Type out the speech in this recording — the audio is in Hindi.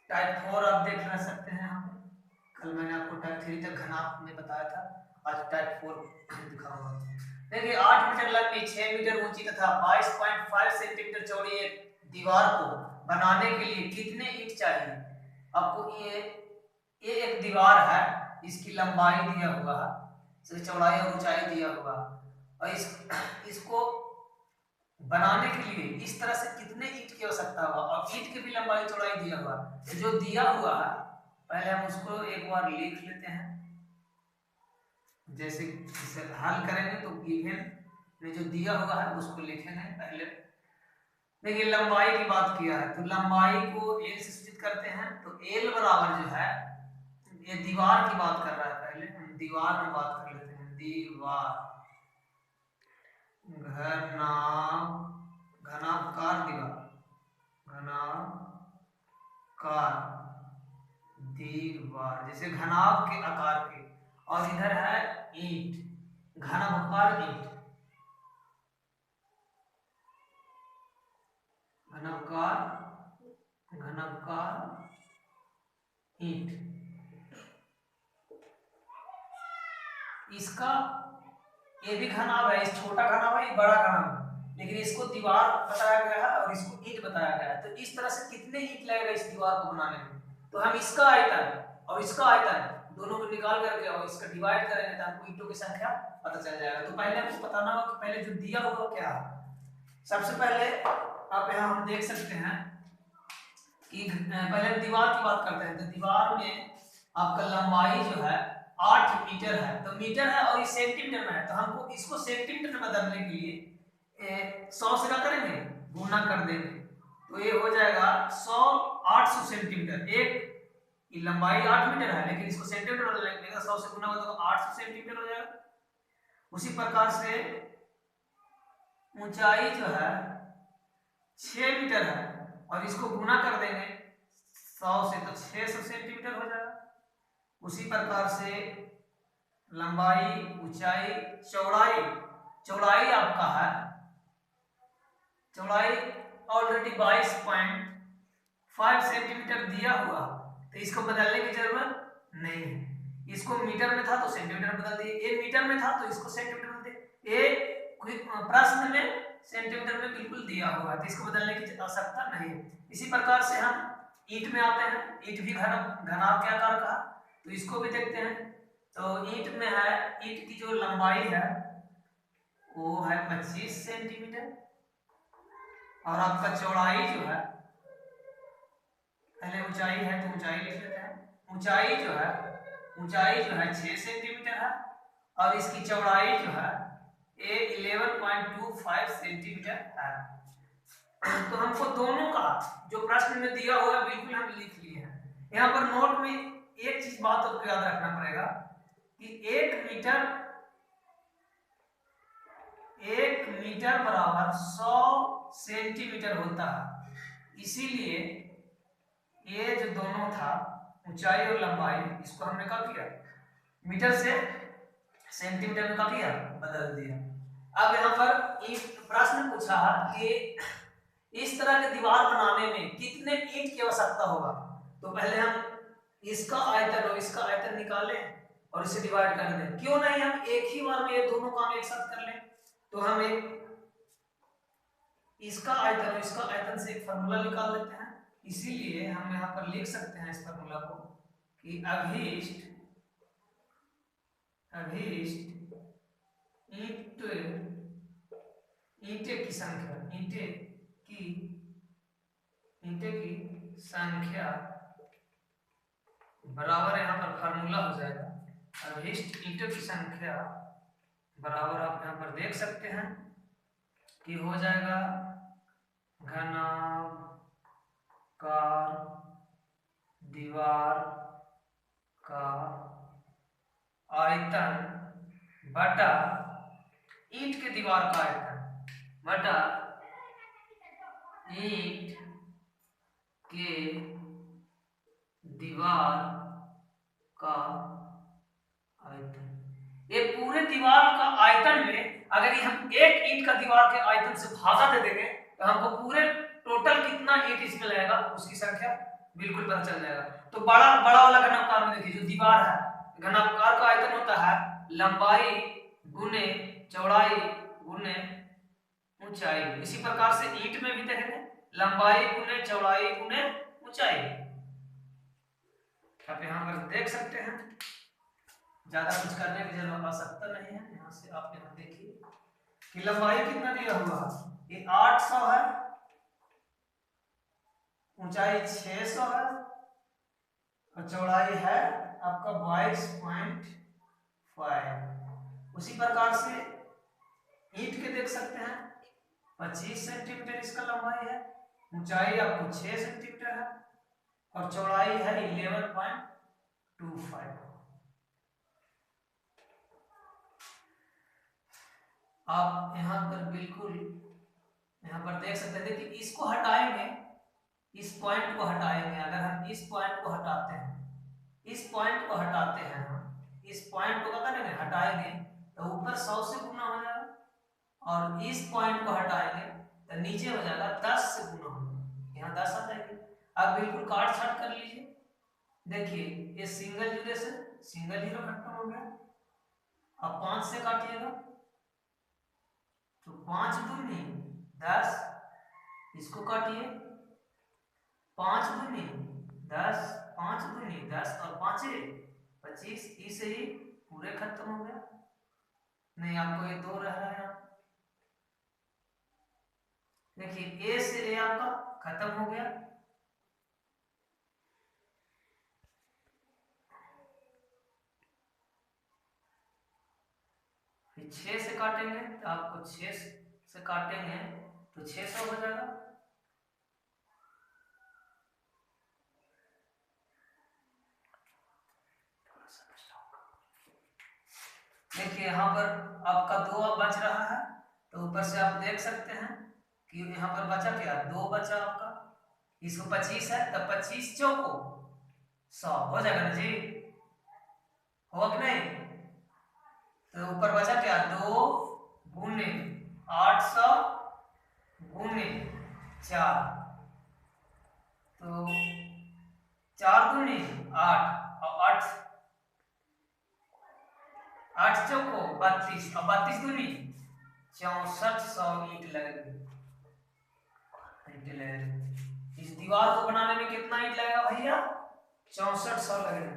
टाइप 4 आप देख रह सकते हैं यहाँ पे। कल मैंने आपको टाइप 3 तक घनाभ में बताया था, आज टाइप 4 दिखाऊंगा। देखिए 8 मीटर लंबी, 6 मीटर ऊंची तथा 22.5 सेंटीमीटर चौड़ी एक दीवार को बनाने के लिए कितने ईंट चाहिए? आपको ये एक दीवार है, इसकी लंबाई दिया हुआ है, इसकी चौड़ाई और ऊंचाई दिया हुआ है, और इसको बनाने के लिए इस तरह से कितने ईंट की आवश्यकता होगा, और ईंट की भी लंबाई चौड़ाई दिया हुआ है। जो दिया हुआ है पहले हम उसको एक बार लिख लेते हैं। जैसे इसे हल करेंगे तो गिवन में जो दिया हुआ है उसको लिखेंगे पहले। देखिए लंबाई की बात किया है तो लंबाई को एल से सूचित करते हैं, तो एल बराबर जो है, ये दीवार की बात कर रहा है, पहले हम दीवार में बात कर लेते हैं। दीवार घनाभकार दीवार, घनाभकार दीवार जैसे घनाभ के आकार के, और इधर है ईंट, घनाभकार ईंट, घनाभकार ईंट। इसका ये भी घनाभ है, इस छोटा घनाभ है, ये बड़ा घनाभ है, लेकिन इसको दीवार बताया गया है और इसको ईंट बताया गया है। तो इस तरह से कितने ईंट लगेगा इस दीवार को बनाने में? तो हम इसका आयतन और इसका आयतन दोनों को निकाल करके और इसका डिवाइड करेंगे तो हमको ईंटों की संख्या पता चल जाएगा। तो पहले हमको बताना होगा कि पहले जो दिया होगा क्या है। सबसे पहले आप यहाँ हम देख सकते हैं कि पहले दीवार की बात करते हैं। तो दीवार में आपका लंबाई जो है 8 मीटर है, तो मीटर है और ये सेंटीमीटर में है, तो हमको इसको सेंटीमीटर में बदलने के लिए 100 से क्या करेंगे, गुना कर देंगे, तो ये हो जाएगा 100 800 सेंटीमीटर। एक ये लंबाई 8 मीटर है, लेकिन इसको सेंटीमीटर में बदलेंगे, 100 से गुना होगा तो 800 सेंटीमीटर हो जाएगा। उसी प्रकार से ऊंचाई जो है 6 मीटर है और इसको गुना कर देंगे 100 से तो 600 सेंटीमीटर हो जाएगा। उसी प्रकार से लंबाई, ऊंचाई, चौड़ाई आपका है, चौड़ाई ऑलरेडी 22.5 सेंटीमीटर दिया हुआ, तो इसको बदलने की जरूरत नहीं है। इसको मीटर में था तो सेंटीमीटर में बदल दिए, ये मीटर में था तो इसको सेंटीमीटर में दिए, ये प्रश्न में सेंटीमीटर में बिल्कुल दिया हुआ है, तो इसको बदलने की आवश्यकता नहीं है। इसी प्रकार से हम ईंट में आते हैं। ईंट भी घनाभ के आकार का, तो इसको भी देखते हैं। तो ईंट में है, ईंट की जो लंबाई है वो है 25 सेंटीमीटर, और आपका चौड़ाई जो है, पहले ऊंचाई है तो ऊंचाई लिख लेते हैं। ऊंचाई जो है 6 सेंटीमीटर है, और इसकी चौड़ाई जो है 11.25 सेंटीमीटर है। तो हमको दोनों का जो प्रश्न में दिया हुआ है बिल्कुल हम लिख लिए हैं। यहाँ पर नोट में एक चीज बात आपको याद रखना पड़ेगा कि 1 मीटर बराबर 100 सेंटीमीटर होता है। इसीलिए ये जो दोनों था, ऊंचाई और लंबाई, इसको हमने क्या किया, मीटर से सेंटीमीटर में क्या किया, बदल दिया। अब यहाँ पर एक प्रश्न पूछा कि इस तरह की दीवार बनाने में कितने ईंट की आवश्यकता होगा। तो पहले हम इसका आयतन और इसका आयतन निकालें और इसे डिवाइड कर दें। क्यों नहीं हम एक ही बार में ये दोनों काम एक साथ कर लें। तो हम इसका आयतन और इसका आयतन से एक फार्मूला निकाल लेते हैं। इसीलिए हम यहाँ पर लिख सकते हैं इस फार्मूला को कि अभिष्ट ईंटे की संख्या बराबर, यहाँ पर फार्मूला हो जाएगा अभिष्ट ईंटों की संख्या बराबर, आप यहाँ पर देख सकते हैं कि हो जाएगा घनाभकार दीवार का आयतन बटा ईंट के दीवार का आयतन बटा ईंट के दीवार का आयतन। ये पूरे दीवार का आयतन में अगर हम एक ईंट का दीवार के आयतन से भागा दे देंगे तो हमको पूरे टोटल कितना ईंट इसमें लगेगा उसकी संख्या बिल्कुल पता चल जाएगा। तो बड़ा बड़ा वाला घनाकार में देखिए जो दीवार है, घनाकार का आयतन होता है लंबाई गुने चौड़ाई गुने ऊंचाई। इसी प्रकार से ईंट में भी देखेंगे लंबाई गुने चौड़ाई गुने ऊंचाई। आप यहाँ पर देख सकते हैं, ज्यादा कुछ करने की जरूरत आवश्यकता नहीं है। यहाँ से आप यहाँ देखिए कि लंबाई कितना दिया हुआ है, ये 800 है, ऊंचाई 600 है और चौड़ाई है आपका 22.5। उसी प्रकार से ईंट के देख सकते हैं 25 सेंटीमीटर इसका लंबाई है, ऊंचाई आपको 6 सेंटीमीटर है और चौड़ाई है 11.25। आप यहाँ पर बिल्कुल यहाँ पर देख सकते हैं। देखिए इसको हटाएंगे, इस पॉइंट को हटाएंगे, अगर हम इस पॉइंट को हटाते हैं, इस पॉइंट को हटाते हैं, हम इस पॉइंट को क्या करेंगे हटाएंगे तो ऊपर 100 से गुना हो जाएगा और इस पॉइंट को हटाएंगे तो नीचे हो जाएगा 10 से गुना होगा, यहाँ 10 आ जाएगी। अब बिल्कुल काट छाट कर लीजिए। देखिए ये सिंगल जीरो से सिंगल जीरो खत्म हो गया। अब 5 से काटिएगा तो 5 दूनी 10, इसको काटिए 5 दूनी 10, 5 दूनी 10 और 5 25, इसे ही पूरे खत्म हो गया। नहीं आपको ये 2 रह रहा है। देखिए ए से ए आपका खत्म हो गया। फिर 6 से काटेंगे तो आपको 6 से काटेंगे तो 600 हो जाएगा। देखिए यहाँ पर आपका 2 बच रहा है तो ऊपर से आप देख सकते हैं कि यहाँ पर बचा क्या, 2 बचा आपका। इसको 25 है तो 25 चौको 100 हो जाएगा ना जी, होगा कि नहीं। तो ऊपर बचा क्या, 2 गुने 800 गुने 4, तो 4 दूनी 8 और 8 चौको 32 और 32 दूनी 6400 ईंट लगेगी। इस दीवार को बनाने में कितना ईंट लगेगा भैया, 6400 लगेगा।